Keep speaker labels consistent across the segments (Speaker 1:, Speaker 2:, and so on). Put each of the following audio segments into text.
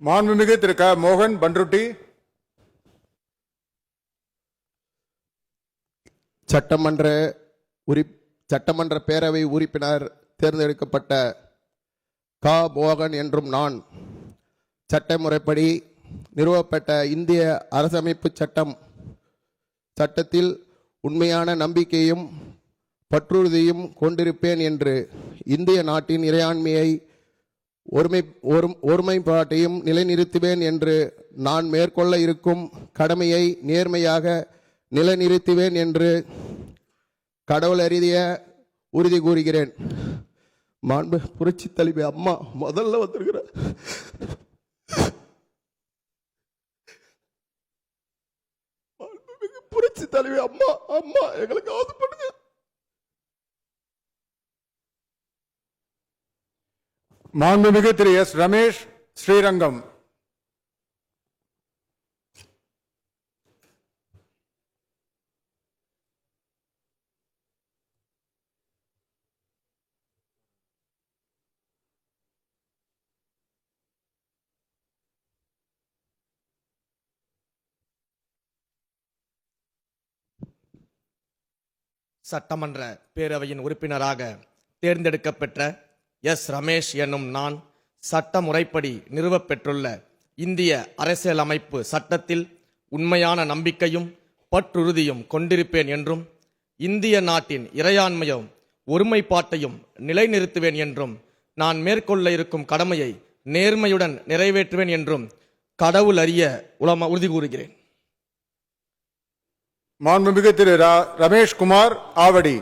Speaker 1: மாண்புமிகு திரு க மோகன் பன்ருட்டி.
Speaker 2: சட்டமன்ற பேரவை உறுப்பினர் தேர்ந்தெடுக்கப்பட்ட க மோகன் என்றும் நான் சட்டமுறைப்படி நிறுவப்பட்ட இந்திய அரசமைப்பு சட்டத்தில் உண்மையான நம்பிக்கையும் பற்றுறுதியும் கொண்டிருப்பேன் என்று இந்திய நாட்டின் இறையாண்மையை ஒருமைப்பாட்டையும் நிலைநிறுத்துவேன் என்று நான் மேற்கொள்ள இருக்கும் கடமையை நேர்மையாக நிலைநிறுத்துவேன் என்று கடவுள் அறிய உறுதி கூறுகிறேன். மாண்பு புரட்சி தலைவி அம்மா முதல்ல வந்திருக்கிற புரட்சி தலைவி அம்மா அம்மா எங்களுக்கு ஆது பண்ணுங்க.
Speaker 1: மாண்புமிகு திரு எஸ் ரமேஷ் ஸ்ரீரங்கம்.
Speaker 3: சட்டமன்ற பேரவையின் உறுப்பினராக தேர்ந்தெடுக்கப்பெற்ற எஸ் ரமேஷ் என்னும் நான் சட்ட முறைப்படி நிறுவப்பெற்றுள்ள இந்திய அரசியலமைப்பு சட்டத்தில் உண்மையான நம்பிக்கையும் பற்றுறுதியும் கொண்டிருப்பேன் என்றும் இந்திய நாட்டின் இறையாண்மையும் ஒருமைப்பாட்டையும் நிலைநிறுத்துவேன் என்றும் நான் மேற்கொள்ள இருக்கும் கடமையை நேர்மையுடன் நிறைவேற்றுவேன் என்றும் கடவுள் அறிய உறுதி கூறுகிறேன்.
Speaker 1: மாண்புமிகு திரு ரமேஷ்குமார் ஆவடி.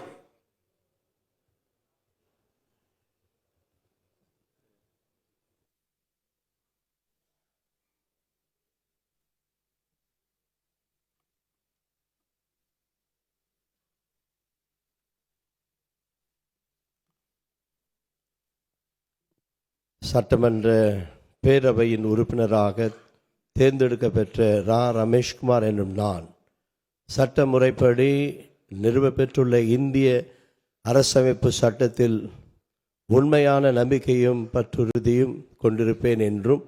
Speaker 4: சட்டமன்ற பேரவையின் உறுப்பினராக தேர்ந்தெடுக்கப்பெற்ற ரமேஷ்குமார் என்னும் நான் சட்ட முறைப்படி நிறுவப்பெற்றுள்ள இந்திய அரசமைப்பு சட்டத்தில் உண்மையான நம்பிக்கையும் பற்றுறுதியும் கொண்டிருப்பேன் என்றும்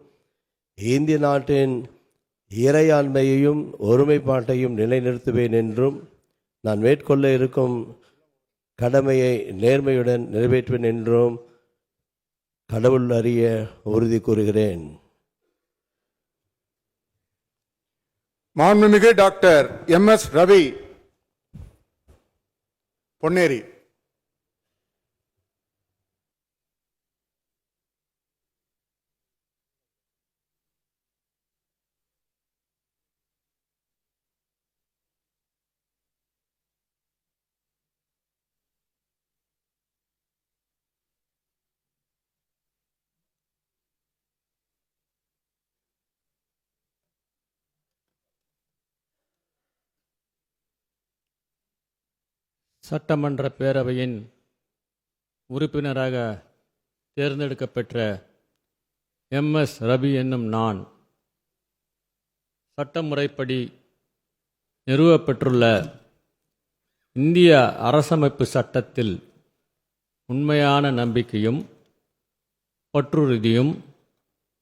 Speaker 4: இந்திய நாட்டின் இறையாண்மையையும் ஒருமைப்பாட்டையும் நிலைநிறுத்துவேன் என்றும் நான் மேற்கொள்ள இருக்கும் கடமையை நேர்மையுடன் நிறைவேற்றுவேன் என்றும் கடவுள் அறிய உறுதி கூறுகிறேன்.
Speaker 1: மாண்புமிகு டாக்டர் எம்.எஸ். ரவி பொன்னேரி.
Speaker 5: சட்டமன்ற பேரவையின் உறுப்பினராக தேர்ந்தெடுக்கப்பெற்ற எம்.எஸ். ரவி என்னும் நான் சட்டமுறைப்படி நிறுவப்பெற்றுள்ள இந்திய அரசமைப்பு சட்டத்தில் உண்மையான நம்பிக்கையும் பற்றுறுதியும்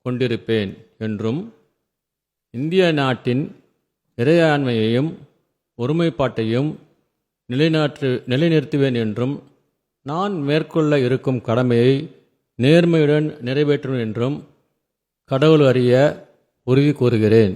Speaker 5: கொண்டிருப்பேன் என்றும் இந்திய நாட்டின் இறையாண்மையையும் ஒருமைப்பாட்டையும் நிலைநிறுத்துவேன் என்றும் நான் மேற்கொள்ள இருக்கும் கடமையை நேர்மையுடன் நிறைவேற்றுவேன் என்றும் கடவுள் அறிய உறுதி கூறுகிறேன்.